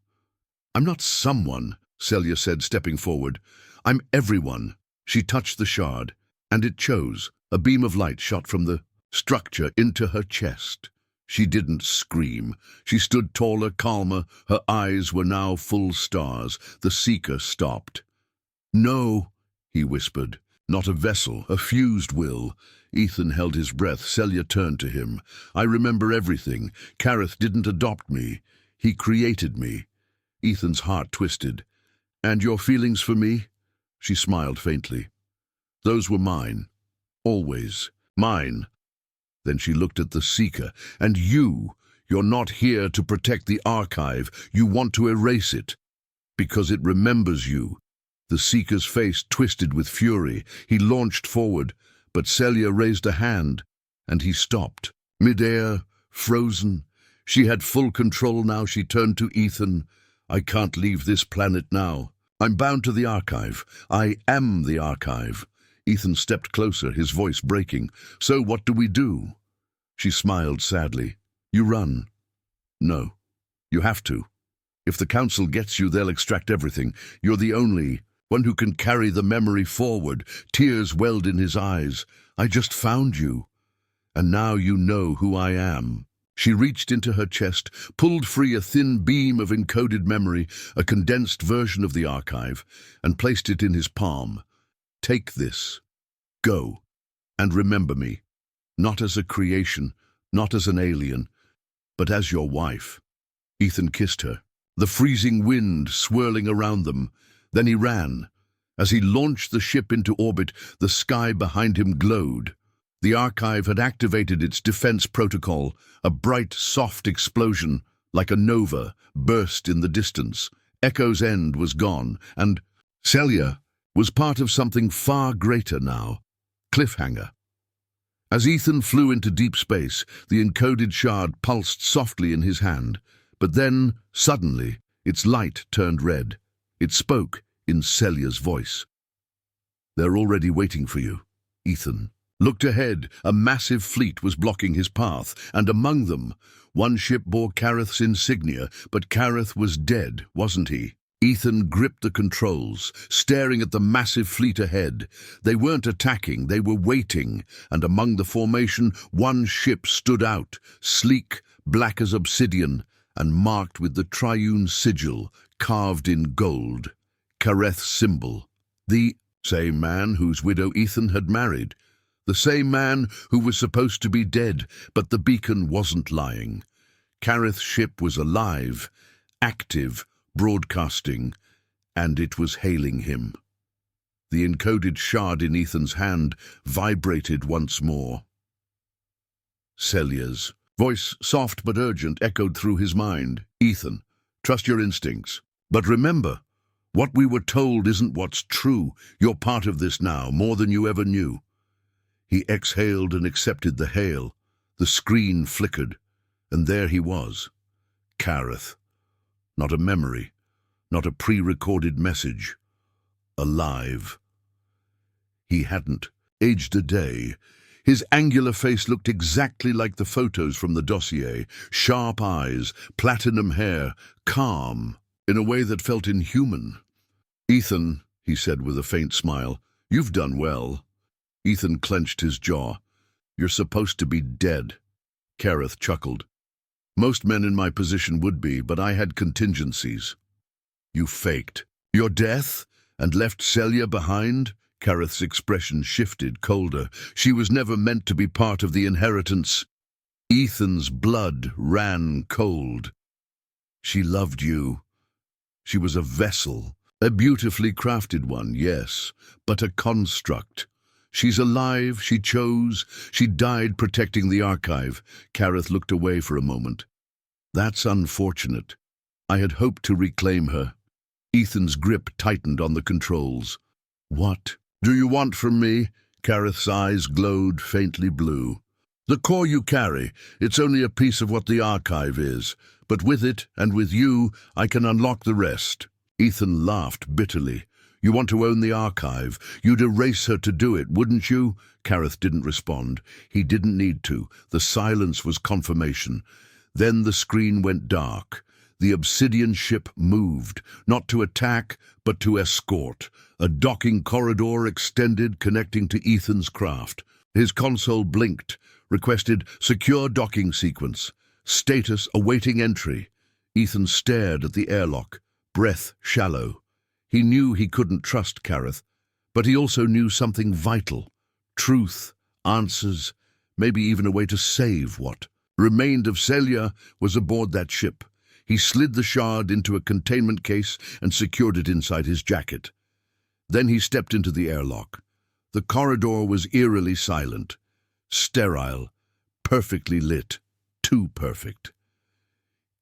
"I'm not someone," Celia said, stepping forward. "I'm everyone." She touched the shard, and it chose. A beam of light shot from the structure into her chest. She didn't scream. She stood taller, calmer. Her eyes were now full stars. The Seeker stopped. "No," he whispered. "Not a vessel, a fused will." Ethan held his breath. Celia turned to him. "I remember everything. Kareth didn't adopt me. He created me." Ethan's heart twisted. "And your feelings for me?" She smiled faintly. "Those were mine. Always. Mine." Then she looked at the Seeker. "And you're not here to protect the archive. You want to erase it. Because it remembers you." The Seeker's face twisted with fury. He launched forward, but Celia raised a hand, and he stopped. Midair, frozen. She had full control now. She turned to Ethan. "I can't leave this planet now. I'm bound to the archive. I am the archive." Ethan stepped closer, his voice breaking. "So what do we do?" She smiled sadly. "You run." "No. You have to. If the Council gets you, they'll extract everything. You're the only one who can carry the memory forward." Tears welled in his eyes. "I just found you. And now you know who I am." She reached into her chest, pulled free a thin beam of encoded memory, a condensed version of the archive, and placed it in his palm. "Take this. Go. And remember me. Not as a creation, not as an alien, but as your wife." Ethan kissed her, the freezing wind swirling around them. Then he ran. As he launched the ship into orbit, the sky behind him glowed. The archive had activated its defense protocol. A bright, soft explosion, like a nova, burst in the distance. Echo's end was gone, and Celia was part of something far greater now. Cliffhanger. As Ethan flew into deep space, the encoded shard pulsed softly in his hand. But then, suddenly, its light turned red. It spoke in Celia's voice. "They're already waiting for you." Ethan looked ahead. A massive fleet was blocking his path, and among them, one ship bore Kareth's insignia, but Kareth was dead, wasn't he? Ethan gripped the controls, staring at the massive fleet ahead. They weren't attacking, they were waiting, and among the formation, one ship stood out, sleek, black as obsidian, and marked with the triune sigil, carved in gold. Kareth's symbol. The same man whose widow Ethan had married. The same man who was supposed to be dead, but the beacon wasn't lying. Kareth's ship was alive, active, broadcasting, and it was hailing him. The encoded shard in Ethan's hand vibrated once more. Celia's voice, soft but urgent, echoed through his mind. "Ethan, trust your instincts. But remember, what we were told isn't what's true. You're part of this now, more than you ever knew." He exhaled and accepted the hail. The screen flickered, and there he was. Kareth. Not a memory, not a pre-recorded message. Alive. He hadn't aged a day. His angular face looked exactly like the photos from the dossier. Sharp eyes, platinum hair, calm, in a way that felt inhuman. "Ethan," he said with a faint smile, "you've done well." Ethan clenched his jaw. "You're supposed to be dead." Kareth chuckled. "Most men in my position would be, but I had contingencies." "You faked your death and left Celia behind?" Kareth's expression shifted, colder. "She was never meant to be part of the inheritance." Ethan's blood ran cold. "She loved you. She was a vessel, a beautifully crafted one, yes, but a construct. She's alive, she chose, she died protecting the archive." Kareth looked away for a moment. "That's unfortunate. I had hoped to reclaim her." Ethan's grip tightened on the controls. "What do you want from me?" Kareth's eyes glowed faintly blue. "The core you carry. It's only a piece of what the archive is. But with it, and with you, I can unlock the rest." Ethan laughed bitterly. "You want to own the archive. You'd erase her to do it, wouldn't you?" Kareth didn't respond. He didn't need to. The silence was confirmation. Then the screen went dark. The obsidian ship moved, not to attack, but to escort. A docking corridor extended, connecting to Ethan's craft. His console blinked, requested secure docking sequence. Status awaiting entry. Ethan stared at the airlock, breath shallow. He knew he couldn't trust Kareth, but he also knew something vital. Truth, answers, maybe even a way to save what remained of Celia was aboard that ship. He slid the shard into a containment case and secured it inside his jacket. Then he stepped into the airlock. The corridor was eerily silent, sterile, perfectly lit, too perfect.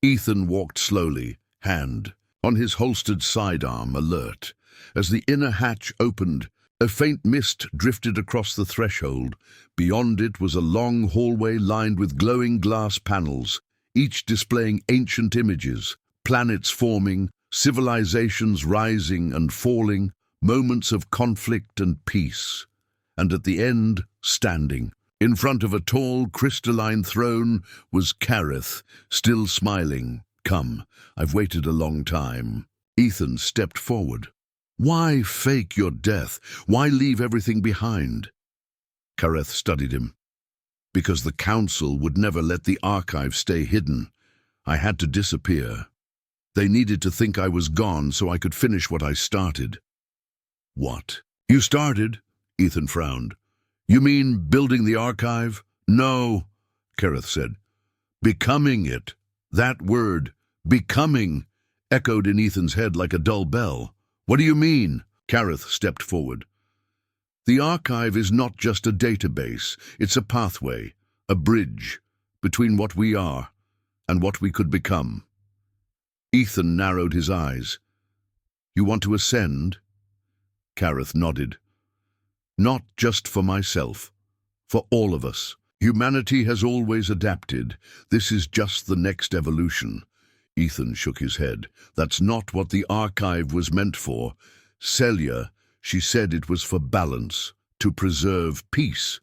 Ethan walked slowly, hand on his holstered sidearm, alert. As the inner hatch opened, a faint mist drifted across the threshold. Beyond it was a long hallway lined with glowing glass panels, each displaying ancient images, planets forming, civilizations rising and falling, moments of conflict and peace. And at the end, standing, in front of a tall, crystalline throne, was Kareth, still smiling. "Come, I've waited a long time." Ethan stepped forward. "Why fake your death? Why leave everything behind?" Kareth studied him. Because the Council would never let the archive stay hidden. I had to disappear. They needed to think I was gone so I could finish what I started. What? You started? Ethan frowned. You mean building the archive? No, Kareth said. Becoming it. That word, becoming, echoed in Ethan's head like a dull bell. What do you mean? Kareth stepped forward. The archive is not just a database, it's a pathway, a bridge, between what we are and what we could become. Ethan narrowed his eyes. You want to ascend? Kareth nodded. Not just for myself, for all of us. Humanity has always adapted. This is just the next evolution. Ethan shook his head. That's not what the archive was meant for. Celia, she said it was for balance, to preserve peace.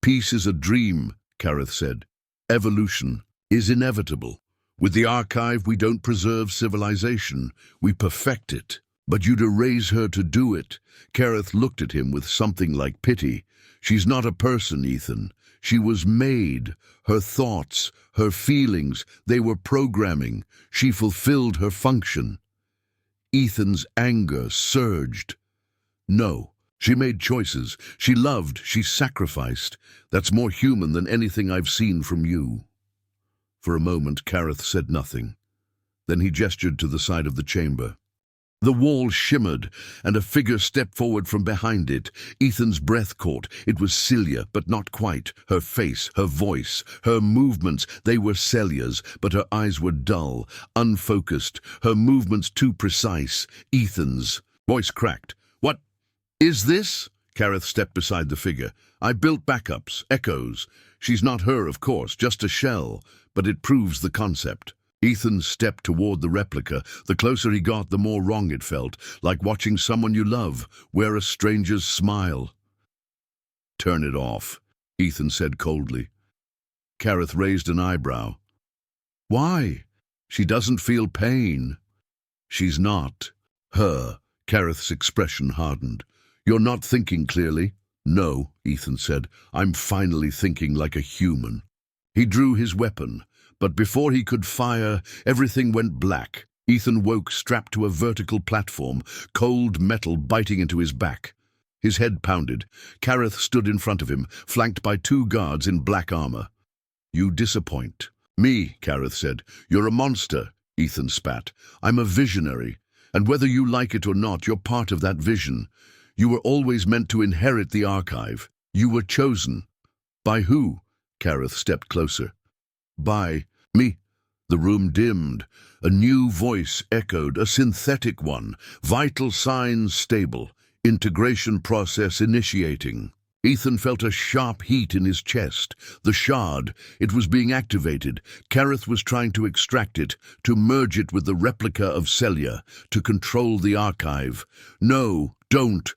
Peace is a dream, Kareth said. Evolution is inevitable. With the archive, we don't preserve civilization, we perfect it. But you'd erase her to do it. Kareth looked at him with something like pity. She's not a person, Ethan. She was made. Her thoughts, her feelings, they were programming. She fulfilled her function. Ethan's anger surged. No, she made choices. She loved, she sacrificed. That's more human than anything I've seen from you. For a moment, Kareth said nothing. Then he gestured to the side of the chamber. The wall shimmered, and a figure stepped forward from behind it. Ethan's breath caught. It was Celia, but not quite. Her face, her voice, her movements, they were Celia's, but her eyes were dull, unfocused, her movements too precise. Ethan's voice cracked. What is this? Kareth stepped beside the figure. I built backups, echoes. She's not her, of course, just a shell, but it proves the concept. Ethan stepped toward the replica. The closer he got, the more wrong it felt, like watching someone you love wear a stranger's smile. Turn it off, Ethan said coldly. Kareth raised an eyebrow. Why? She doesn't feel pain. She's not. Her. Kareth's expression hardened. You're not thinking clearly. No, Ethan said. I'm finally thinking like a human. He drew his weapon. But before he could fire, everything went black. Ethan woke strapped to a vertical platform, cold metal biting into his back. His head pounded. Kareth stood in front of him, flanked by two guards in black armor. You disappoint. Me, Kareth said. You're a monster, Ethan spat. I'm a visionary, and whether you like it or not, you're part of that vision. You were always meant to inherit the archive. You were chosen. By who? Kareth stepped closer. By me. The room dimmed. A new voice echoed, a synthetic one. Vital signs stable. Integration process initiating. Ethan felt a sharp heat in his chest. The shard. It was being activated. Kareth was trying to extract it, to merge it with the replica of Celia, to control the archive. No, don't.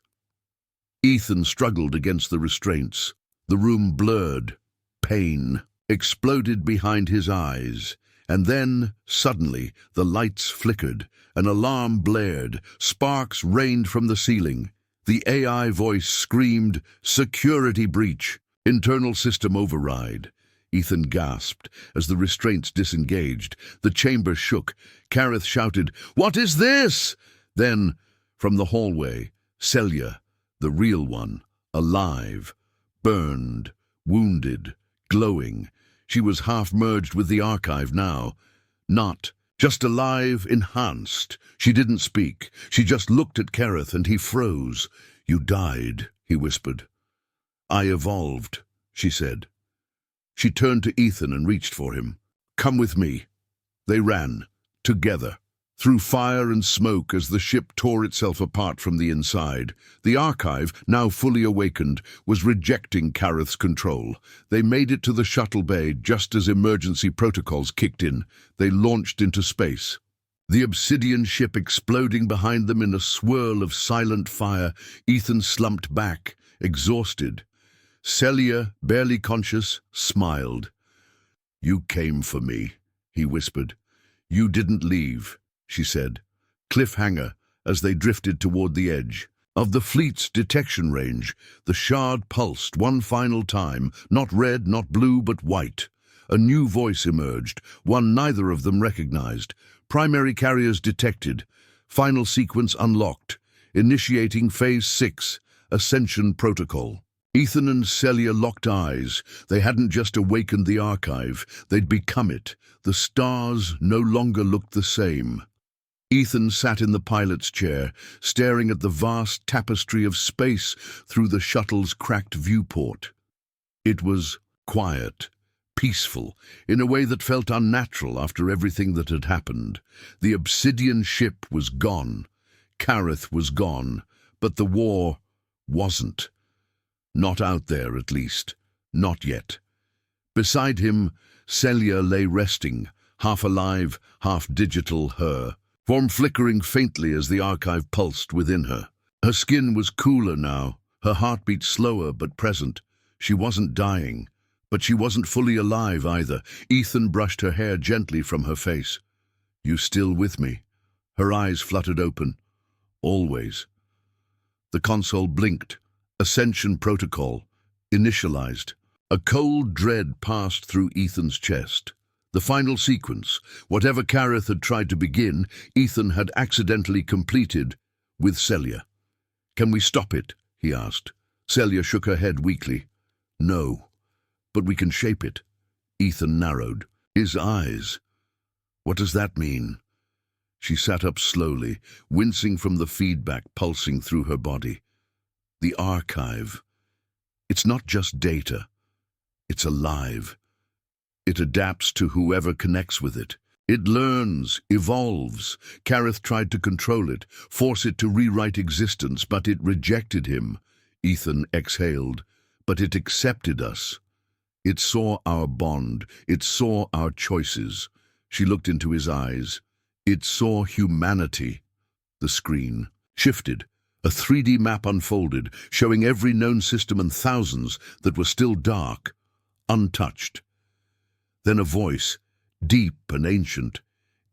Ethan struggled against the restraints. The room blurred. Pain exploded behind his eyes, and then, suddenly, the lights flickered, an alarm blared, sparks rained from the ceiling. The AI voice screamed, "Security breach! Internal system override!" Ethan gasped as the restraints disengaged. The chamber shook. Kareth shouted, "What is this?" Then, from the hallway, Celia, the real one, alive, burned, wounded, glowing. She was half-merged with the archive now. Not, just alive, enhanced. She didn't speak. She just looked at Kareth and he froze. You died, he whispered. I evolved, she said. She turned to Ethan and reached for him. Come with me. They ran, together, through fire and smoke as the ship tore itself apart from the inside. The archive, now fully awakened, was rejecting Kareth's control. They made it to the shuttle bay just as emergency protocols kicked in. They launched into space. The obsidian ship exploding behind them in a swirl of silent fire. Ethan slumped back, exhausted. Celia, barely conscious, smiled. You came for me, he whispered. You didn't leave, she said. Cliffhanger, as they drifted toward the edge. Of the fleet's detection range, the shard pulsed one final time, not red, not blue, but white. A new voice emerged, one neither of them recognized. Primary carriers detected. Final sequence unlocked. Initiating Phase 6, Ascension Protocol. Ethan and Celia locked eyes. They hadn't just awakened the archive, they'd become it. The stars no longer looked the same. Ethan sat in the pilot's chair, staring at the vast tapestry of space through the shuttle's cracked viewport. It was quiet, peaceful, in a way that felt unnatural after everything that had happened. The obsidian ship was gone. Kareth was gone, but the war wasn't. Not out there, at least. Not yet. Beside him, Celia lay resting, half alive, half digital her, form flickering faintly as the archive pulsed within her. Her skin was cooler now, her heartbeat slower but present. She wasn't dying, but she wasn't fully alive either. Ethan brushed her hair gently from her face. "You still with me?" Her eyes fluttered open. "Always." The console blinked. Ascension Protocol. Initialized. A cold dread passed through Ethan's chest. The final sequence, whatever Kareth had tried to begin, Ethan had accidentally completed with Celia. "Can we stop it?" he asked. Celia shook her head weakly. "No, but we can shape it." Ethan narrowed his eyes. "What does that mean?" She sat up slowly, wincing from the feedback pulsing through her body. "The archive. It's not just data. It's alive. It adapts to whoever connects with it. It learns, evolves. Kareth tried to control it, force it to rewrite existence, but it rejected him." Ethan exhaled. "But it accepted us. It saw our bond. It saw our choices." She looked into his eyes. "It saw humanity." The screen shifted. A 3D map unfolded, showing every known system and thousands that were still dark, untouched. Then a voice, deep and ancient,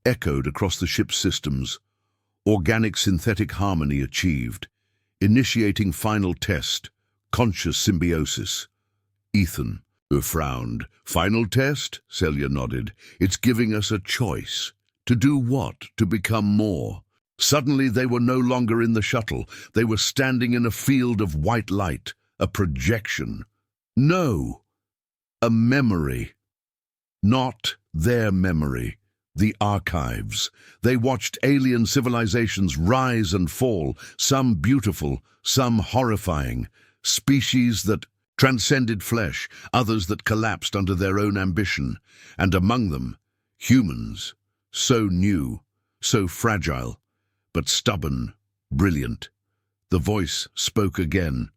echoed across the ship's systems. Organic-synthetic harmony achieved. Initiating final test. Conscious symbiosis. Ethan frowned. "Final test?" Celia nodded. "It's giving us a choice. To do what? To become more." Suddenly they were no longer in the shuttle. They were standing in a field of white light. A projection. No! A memory. Not their memory. The archives. They watched alien civilizations rise and fall, some beautiful, some horrifying. Species that transcended flesh, others that collapsed under their own ambition. And among them, humans. So new, so fragile, but stubborn, brilliant. The voice spoke again.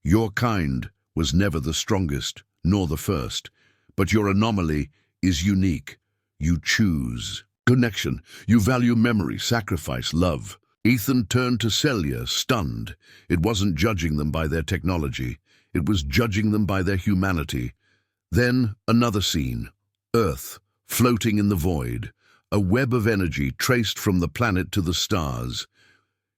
"Your kind was never the strongest, nor the first, but your anomaly is unique. You choose connection. You value memory, sacrifice, love." Ethan turned to Celia, stunned. It wasn't judging them by their technology. It was judging them by their humanity. Then another scene. Earth, floating in the void. A web of energy traced from the planet to the stars.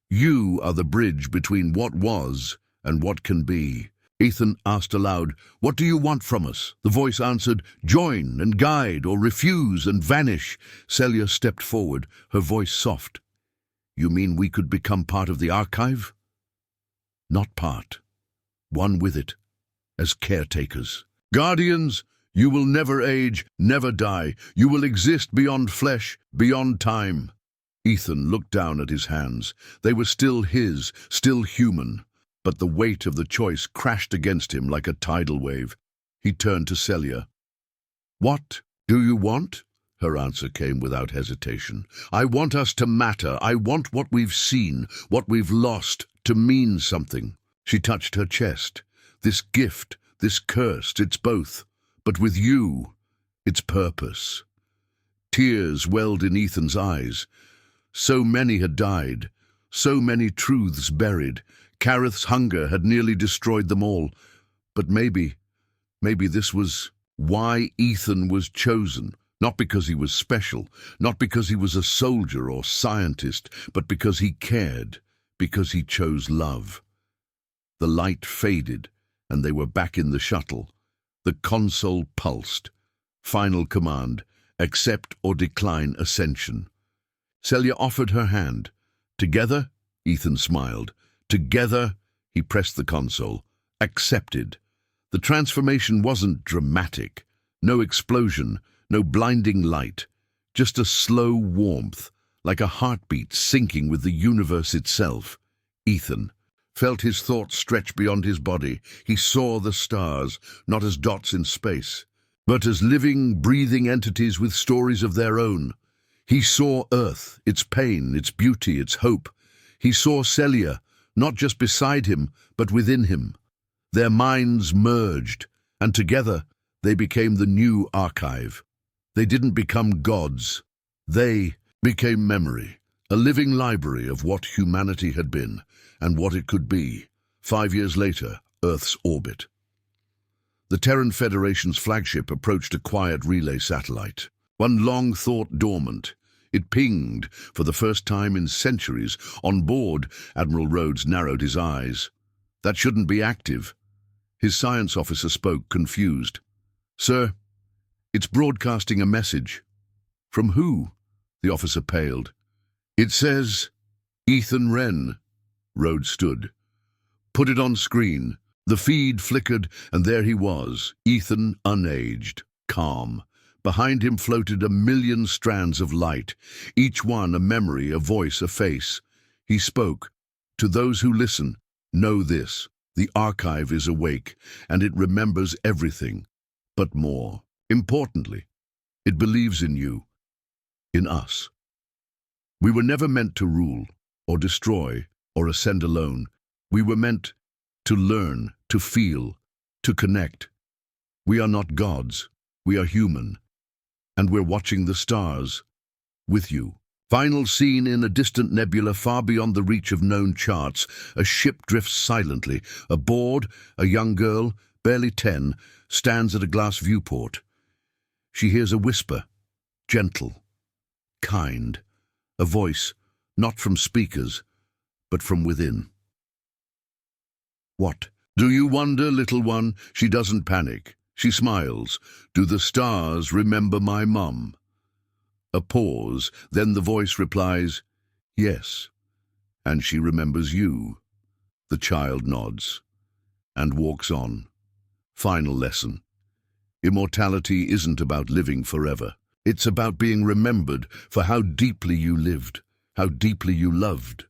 "You are the bridge between what was and what can be." Ethan asked aloud, "What do you want from us?" The voice answered, "Join and guide, or refuse and vanish." Celia stepped forward, her voice soft. "You mean we could become part of the archive?" "Not part. One with it, as caretakers. Guardians, you will never age, never die. You will exist beyond flesh, beyond time." Ethan looked down at his hands. They were still his, still human. But the weight of the choice crashed against him like a tidal wave. He turned to Celia. "What do you want?" Her answer came without hesitation. "I want us to matter. I want what we've seen, what we've lost, to mean something." She touched her chest. "This gift, this curse, it's both. But with you, it's purpose." Tears welled in Ethan's eyes. So many had died, so many truths buried. Kareth's hunger had nearly destroyed them all. But maybe this was why Ethan was chosen. Not because he was special, not because he was a soldier or scientist, but because he cared. because he chose love. The light faded, and they were back in the shuttle. The console pulsed. Final command: accept or decline ascension. Celia offered her hand. Together, Ethan smiled. Together, he pressed the console. Accepted. The transformation wasn't dramatic. No explosion, no blinding light. Just a slow warmth, like a heartbeat syncing with the universe itself. Ethan felt his thoughts stretch beyond his body. He saw the stars, not as dots in space, but as living, breathing entities with stories of their own. He saw Earth, its pain, its beauty, its hope. He saw Celia, not just beside him, but within him. Their minds merged, and together they became the new archive. They didn't become gods. They became memory, a living library of what humanity had been and what it could be. 5 years later, Earth's orbit. The Terran Federation's flagship approached a quiet relay satellite, one long thought dormant. It pinged for the first time in centuries. On board, Admiral Rhodes narrowed his eyes. That shouldn't be active. His science officer spoke, confused. "Sir, it's broadcasting a message." "From who?" The officer paled. "It says, Ethan Wren." Rhodes stood. "Put it on screen." The feed flickered, and there he was, Ethan unaged, calm. Behind him floated a million strands of light, each one a memory, a voice, a face. He spoke. "To those who listen, know this. The archive is awake, and it remembers everything. But more importantly, it believes in you, in us. We were never meant to rule, or destroy, or ascend alone. We were meant to learn, to feel, to connect. We are not gods. We are human. And we're watching the stars. With you." Final scene: in a distant nebula far beyond the reach of known charts, a ship drifts silently. Aboard, a young girl, barely 10, stands at a glass viewport. She hears a whisper, gentle, kind, a voice, not from speakers, but from within. "What? Do you wonder, little one?" She doesn't panic. She smiles. "Do the stars remember my mum?" A pause, then the voice replies, "Yes, and she remembers you." The child nods and walks on. Final lesson: immortality isn't about living forever. It's about being remembered for how deeply you lived, how deeply you loved.